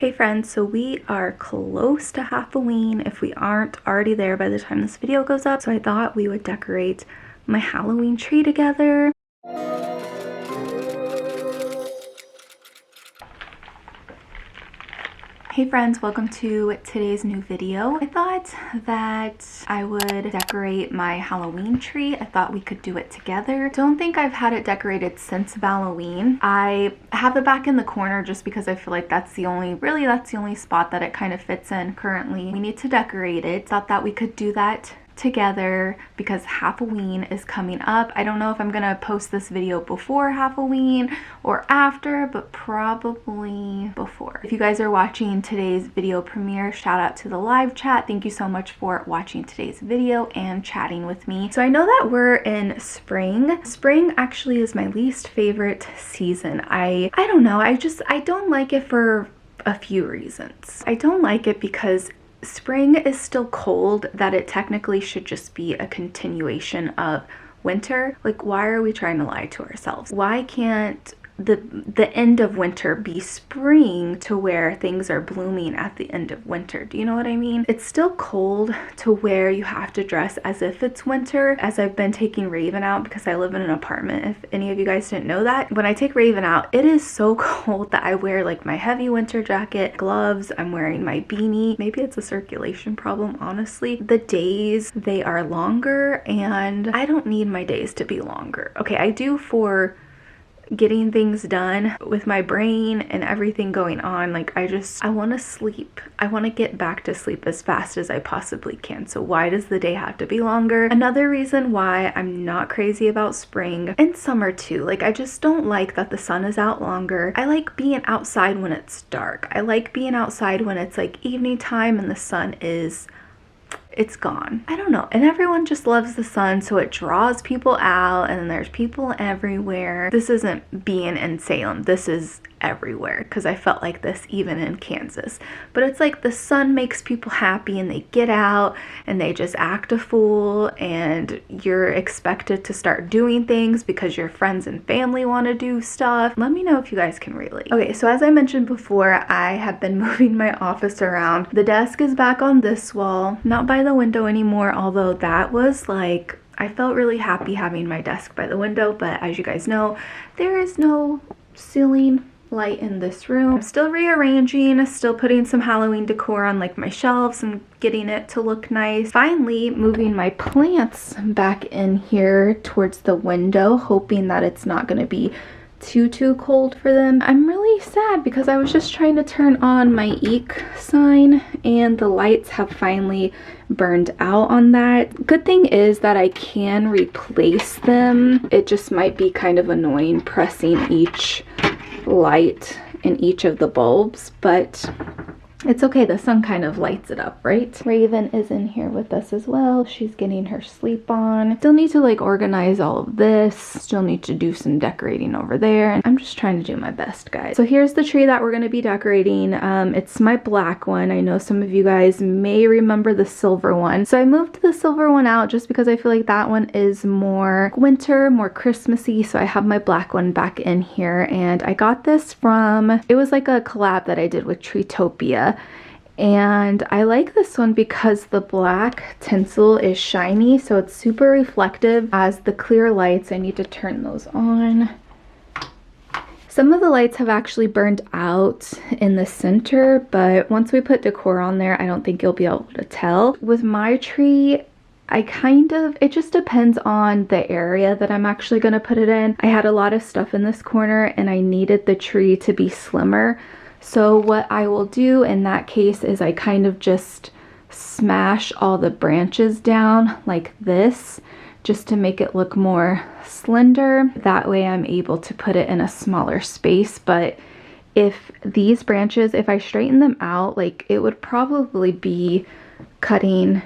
Hey friends, so we are close to Halfoween if we aren't already there by the time this video goes up. So I thought we would decorate my Halloween tree together. Hey friends, welcome to today's new video. I thought that I would decorate my Halloween tree. I thought we could do it together. Don't think I've had it decorated since Halloween. I have it back in the corner just because I feel like that's the only spot that it kind of fits in currently. We need to decorate it. Thought that we could do that together because Halfoween is coming up. I don't know if I'm gonna post this video before Halfoween or after, but probably before. If you guys are watching today's video premiere, shout out to the live chat. Thank you so much for watching today's video and chatting with me. So I know that we're in spring. Spring actually is my least favorite season. I don't know, I don't like it for a few reasons. I don't like it because spring is still cold, that it technically should just be a continuation of winter. Like, why are we trying to lie to ourselves? Why can't the end of winter be spring to where things are blooming at the end of winter? Do you know what I mean? It's still cold to where you have to dress as if it's winter. As I've been taking Raven out, because I live in an apartment, if any of you guys didn't know that, when I take Raven out, it is so cold that I wear like my heavy winter jacket, gloves, I'm wearing my beanie. Maybe it's a circulation problem, honestly. The days, they are longer, and I don't need my days to be longer. Okay, I do for getting things done with my brain and everything going on. Like, I want to sleep. I want to get back to sleep as fast as I possibly can. So why does the day have to be longer? Another reason why I'm not crazy about spring and summer too. Like, I just don't like that the sun is out longer. I like being outside when it's dark. I like being outside when it's like evening time and the sun is it's gone. I don't know. And everyone just loves the sun, so it draws people out, and then there's people everywhere. This isn't being in Salem. This is everywhere, because I felt like this even in Kansas. But it's like the sun makes people happy, and they get out and they just act a fool, and you're expected to start doing things because your friends and family want to do stuff. Let me know if you guys can relate. Okay, so as I mentioned before, I have been moving my office around. The desk is back on this wall, not by the window anymore, although that was like, I felt really happy having my desk by the window, but as you guys know, there is no ceiling light in this room. I'm still rearranging, still putting some Halloween decor on like my shelves and getting it to look nice. Finally moving my plants back in here towards the window, hoping that it's not going to be too cold for them. I'm really sad because I was just trying to turn on my eek sign and the lights have finally burned out on that. Good thing is that I can replace them. It just might be kind of annoying pressing each light in each of the bulbs, but it's okay. The sun kind of lights it up, right? Raven is in here with us as well. She's getting her sleep on. Still need to like organize all of this. Still need to do some decorating over there. And I'm just trying to do my best, guys. So here's the tree that we're going to be decorating. It's my black one. I know some of you guys may remember the silver one. So I moved the silver one out just because I feel like that one is more winter, more Christmassy. So I have my black one back in here. And I got this from, it was like a collab that I did with Treetopia. And I like this one because the black tinsel is shiny, so it's super reflective. As the clear lights, I need to turn those on. Some of the lights have actually burned out in the center, but once we put decor on there, I don't think you'll be able to tell. With my tree, it just depends on the area that I'm actually going to put it in. I had a lot of stuff in this corner and I needed the tree to be slimmer. So what I will do in that case is I kind of just smash all the branches down like this, just to make it look more slender. That way I'm able to put it in a smaller space. But if these branches, if I straighten them out, like it would probably be cutting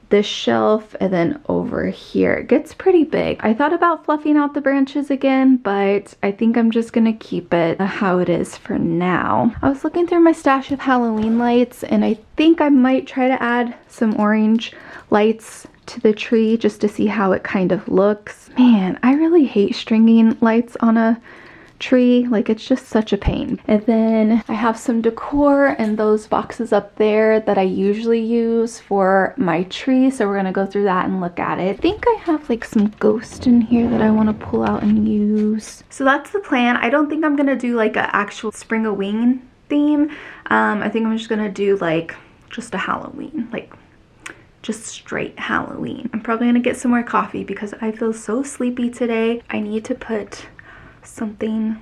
this shelf and then over here. It gets pretty big. I thought about fluffing out the branches again, but I think I'm just gonna keep it how it is for now. I was looking through my stash of Halloween lights and I think I might try to add some orange lights to the tree just to see how it kind of looks. Man, I really hate stringing lights on a tree. Like, it's just such a pain. And then I have some decor in those boxes up there that I usually use for my tree, so we're gonna go through that and look at it. I think I have like some ghost in here that I want to pull out and use. So that's the plan. I don't think I'm gonna do like an actual Spring-a-ween theme. I think I'm just gonna do like just a Halloween, like just straight Halloween. I'm probably gonna get some more coffee because I feel so sleepy today. I need to put something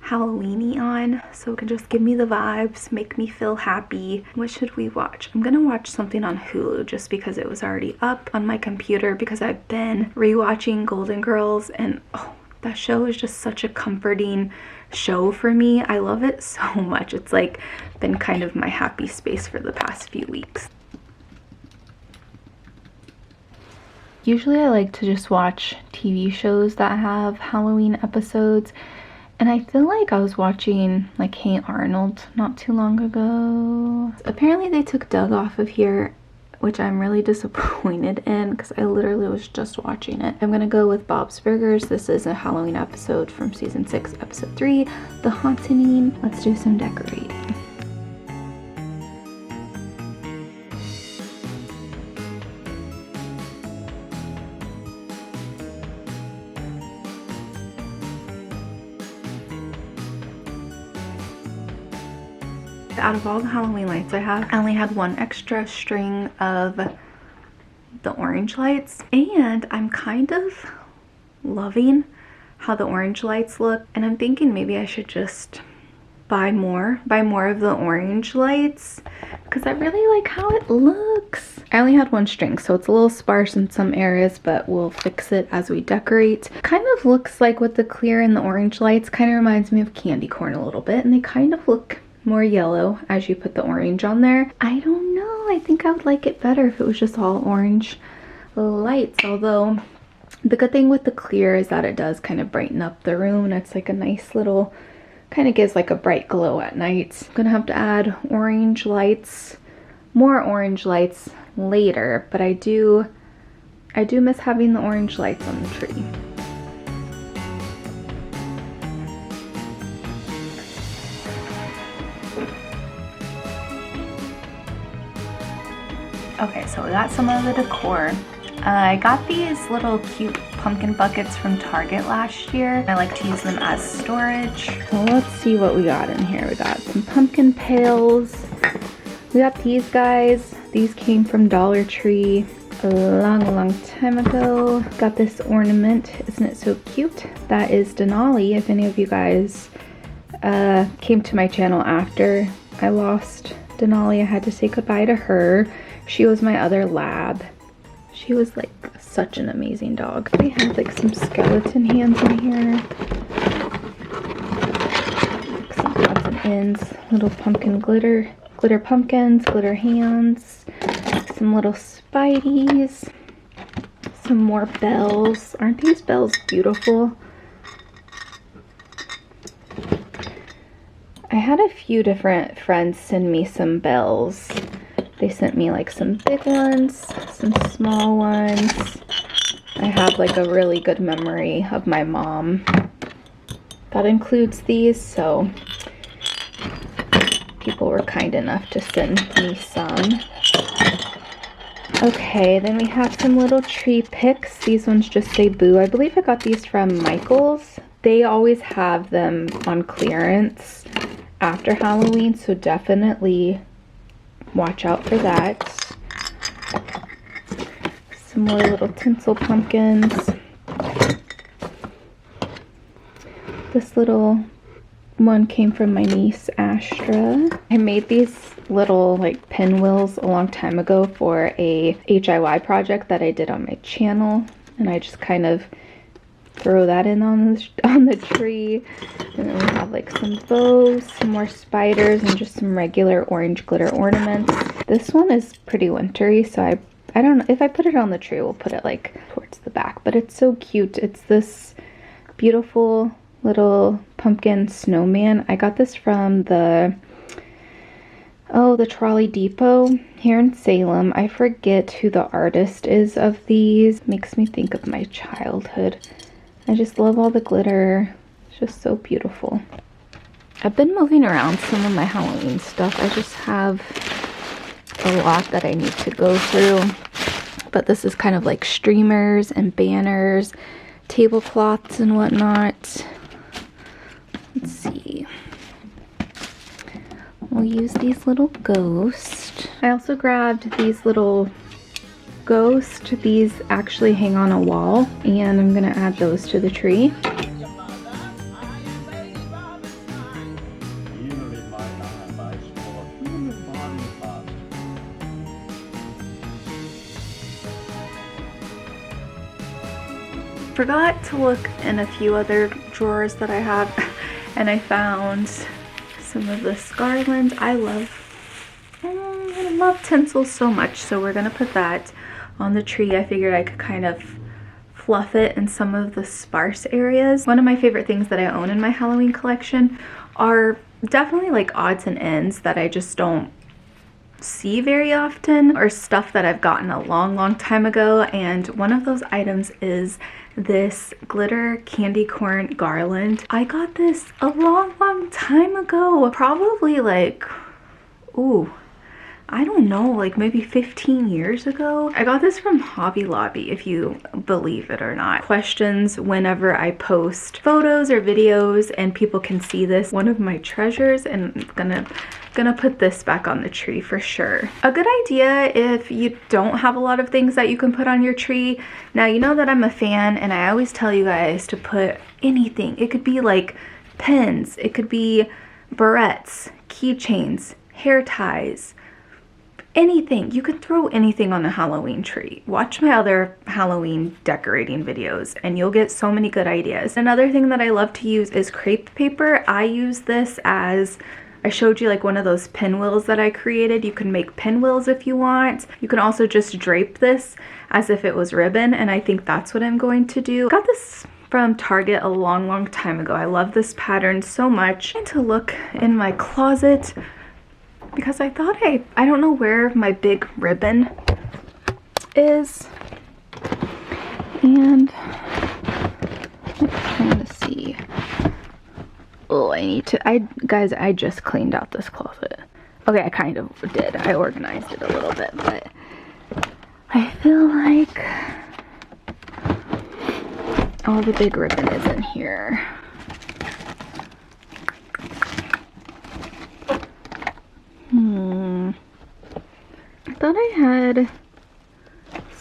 Halloweeny on so it can just give me the vibes, make me feel happy. What should we watch? I'm gonna watch something on Hulu just because it was already up on my computer, because I've been rewatching Golden Girls, and oh, that show is just such a comforting show for me. I love it so much. It's like been kind of my happy space for the past few weeks. Usually I like to just watch TV shows that have Halloween episodes, and I feel like I was watching like Hey Arnold not too long ago. Apparently they took Doug off of here, which I'm really disappointed in because I literally was just watching it. I'm gonna go with Bob's Burgers. This is a Halloween episode from season 6, episode 3, The Haunting. Let's do some decorating. Out of all the Halloween lights I have, I only had one extra string of the orange lights, and I'm kind of loving how the orange lights look, and I'm thinking maybe I should just buy more of the orange lights because I really like how it looks. I only had one string, so it's a little sparse in some areas, but we'll fix it as we decorate. Kind of looks like with the clear and the orange lights, kind of reminds me of candy corn a little bit, and they kind of look more yellow as you put the orange on there. I don't know, I think I would like it better if it was just all orange lights, although the good thing with the clear is that it does kind of brighten up the room, and it's like a nice little, kind of gives like a bright glow at night. I'm gonna have to add orange lights, more orange lights later, but I do miss having the orange lights on the tree. Okay, so we got some of the decor. I got these little cute pumpkin buckets from Target last year. I like to use them as storage. So let's see what we got in here. We got some pumpkin pails. We got these guys. These came from Dollar Tree a long time ago. Got this ornament. Isn't it so cute? That is Denali. If any of you guys came to my channel after I lost Denali, I had to say goodbye to her. She was my other lab. She was like such an amazing dog. We have like some skeleton hands in here. Like some odds and ends. Little pumpkin glitter pumpkins, glitter hands. Some little spideys. Some more bells. Aren't these bells beautiful? I had a few different friends send me some bells. They sent me like some big ones, some small ones. I have like a really good memory of my mom that includes these, so people were kind enough to send me some. Okay, then we have some little tree picks. These ones just say boo. I believe I got these from Michael's. They always have them on clearance after Halloween, so definitely watch out for that. Some more little tinsel pumpkins. This little one came from my niece Astra. I made these little like pinwheels a long time ago for a HIY project that I did on my channel, and I just kind of throw that in on the tree. And then we have like some bows, some more spiders, and just some regular orange glitter ornaments. This one is pretty wintry, so I don't know if I put it on the tree, we'll put it like towards the back, but it's so cute. It's this beautiful little pumpkin snowman. I got this from the Trolley Depot here in Salem. I forget who the artist is of these. Makes me think of my childhood. I just love all the glitter. It's just so beautiful. I've been moving around some of my Halloween stuff. I just have a lot that I need to go through. But this is kind of like streamers and banners, tablecloths and whatnot. Let's see. We'll use these little ghosts. I also grabbed these little ghosts. These actually hang on a wall, and I'm gonna add those to the tree. Forgot to look in a few other drawers that I have, and I found some of this garland. I love tinsel so much, so we're gonna put that on the tree. I figured I could kind of fluff it in some of the sparse areas. One of my favorite things that I own in my Halloween collection are definitely like odds and ends that I just don't see very often, or stuff that I've gotten a long time ago, and one of those items is this glitter candy corn garland. I got this a long time ago, probably like, ooh, I don't know, like maybe 15 years ago. I got this from Hobby Lobby, if you believe it or not. Questions whenever I post photos or videos and people can see this. One of my treasures, and I'm gonna put this back on the tree for sure. A good idea if you don't have a lot of things that you can put on your tree. Now, you know that I'm a fan, and I always tell you guys to put anything. It could be like pins, it could be barrettes, keychains, hair ties, anything. You could throw anything on a Halloween tree. Watch my other Halloween decorating videos and you'll get so many good ideas. Another thing that I love to use is crepe paper. I use this as, I showed you like one of those pinwheels that I created. You can make pinwheels if you want. You can also just drape this as if it was ribbon, and I think that's what I'm going to do. Got this from Target a long time ago. I love this pattern so much. I'm trying to look in my closet because I thought I don't know where my big ribbon is, and I'm trying to see. Oh, guys, I just cleaned out this closet. Okay, I kind of did. I organized it a little bit, but I feel like all the big ribbon is in here. I thought I had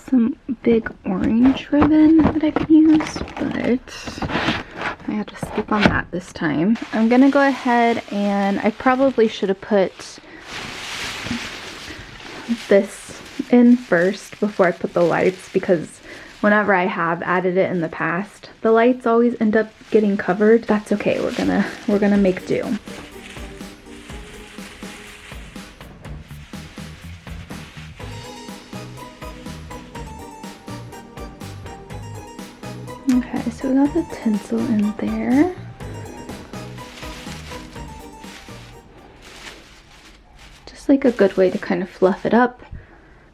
some big orange ribbon that I could use, but I had to skip on that this time. I'm gonna go ahead, and I probably should have put this in first before I put the lights, because whenever I have added it in the past, the lights always end up getting covered. That's okay, we're gonna make do. Okay, so we got the tinsel in there. Just like a good way to kind of fluff it up,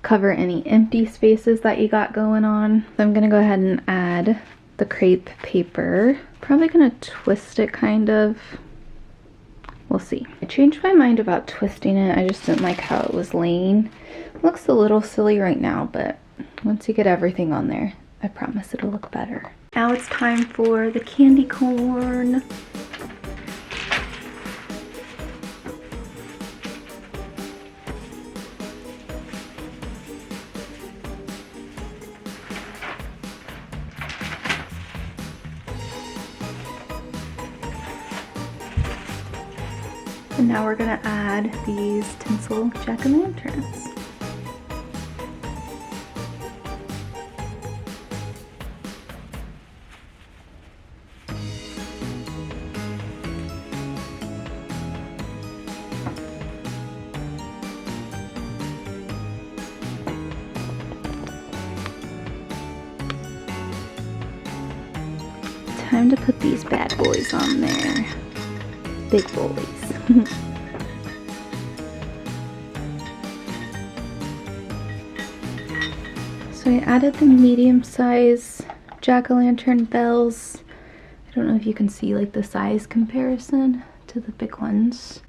cover any empty spaces that you got going on. So I'm gonna go ahead and add the crepe paper. Probably gonna twist it kind of. We'll see. I changed my mind about twisting it. I just didn't like how it was laying. It looks a little silly right now, but once you get everything on there, I promise it'll look better. Now it's time for the candy corn. And now we're gonna add these tinsel jack-o'-lanterns. Time to put these bad boys on there. Big boys. So I added the medium size jack-o'-lantern bells. I I don't know if you can see like the size comparison to the big ones.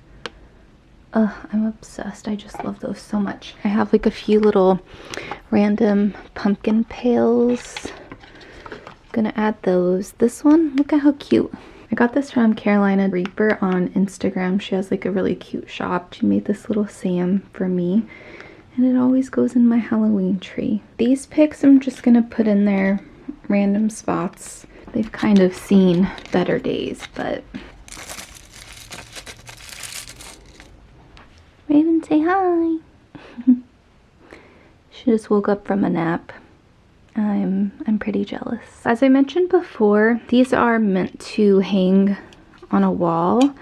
I'm obsessed. I just love those so much. I have like a few little random pumpkin pails. Gonna add those. This one, look at how cute. I got this from Carolina Reaper on Instagram. She has like a really cute shop. She made this little Sam for me, and it always goes in my Halloween tree. These picks I'm just gonna put in there random spots. They've kind of seen better days, but Raven, say hi. She just woke up from a nap. I'm pretty jealous. As I mentioned before, these are meant to hang on a wall. It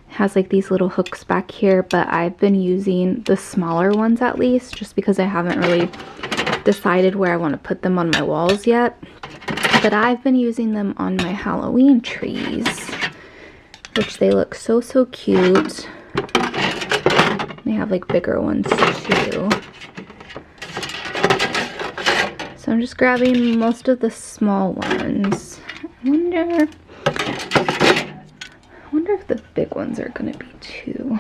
has like these little hooks back here, but I've been using the smaller ones at least, just because I haven't really decided where I want to put them on my walls yet. But I've been using them on my Halloween trees, which they look so cute. They have like bigger ones too. So I'm just grabbing most of the small ones. I wonder if the big ones are gonna be too.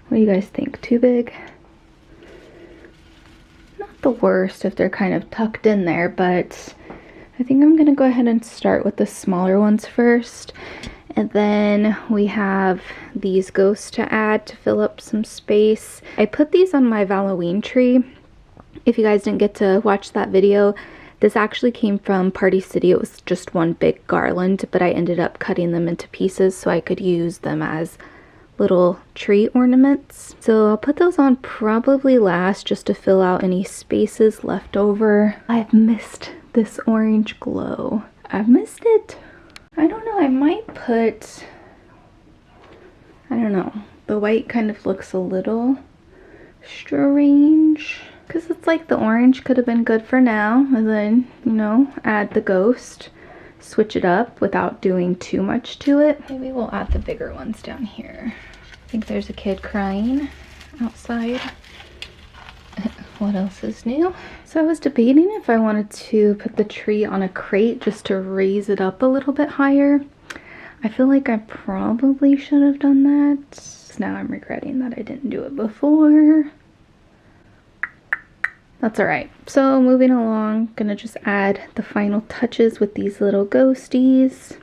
What do you guys think? Too big? Not the worst if they're kind of tucked in there, but I think I'm gonna go ahead and start with the smaller ones first. And then we have these ghosts to add to fill up some space. I put these on my Halloween tree. If you guys didn't get to watch that video, this actually came from Party City. It was just one big garland, but I ended up cutting them into pieces so I could use them as little tree ornaments. So I'll put those on probably last, just to fill out any spaces left over. I've missed this orange glow. I've missed it. I don't know, I might put, I don't know, the white kind of looks a little strange, because it's like the orange could have been good for now, and then, you know, add the ghost, switch it up without doing too much to it. Maybe we'll add the bigger ones down here. I think there's a kid crying outside. What else is new? So I was debating if I wanted to put the tree on a crate just to raise it up a little bit higher. I feel like I probably should have done that. Now I'm regretting that I didn't do it before. That's alright. So moving along, gonna just add the final touches with these little ghosties.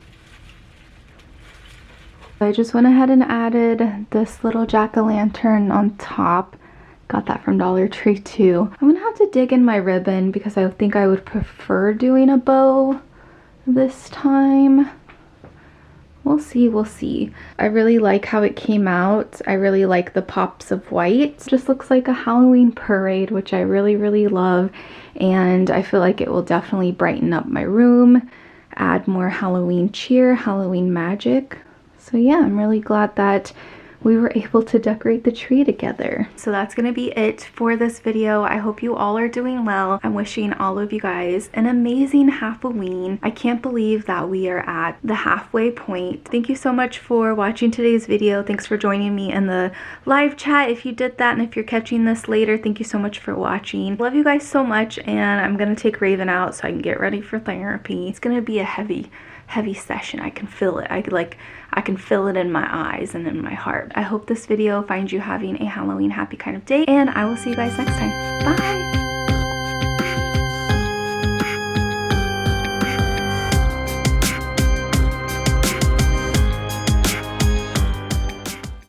I just went ahead and added this little jack-o'-lantern on top. Got that from Dollar Tree too. I'm gonna have to dig in my ribbon because I think I would prefer doing a bow this time. We'll see, we'll see. I really like how it came out. I really like the pops of white. It just looks like a Halloween parade, which I really love. And I feel like it will definitely brighten up my room, add more Halloween cheer, Halloween magic. So yeah, I'm really glad that we were able to decorate the tree together. So that's gonna be it for this video. I hope you all are doing well. I'm wishing all of you guys an amazing Halfoween. I can't believe that we are at the halfway point. Thank you so much for watching today's video. Thanks for joining me in the live chat if you did that, and if you're catching this later, thank you so much for watching. Love you guys so much, and I'm gonna take Raven out so I can get ready for therapy. It's gonna be a heavy session. I can feel it. I can feel it in my eyes and in my heart. I hope this video finds you having a Halloween happy kind of day, and I will see you guys next time. Bye!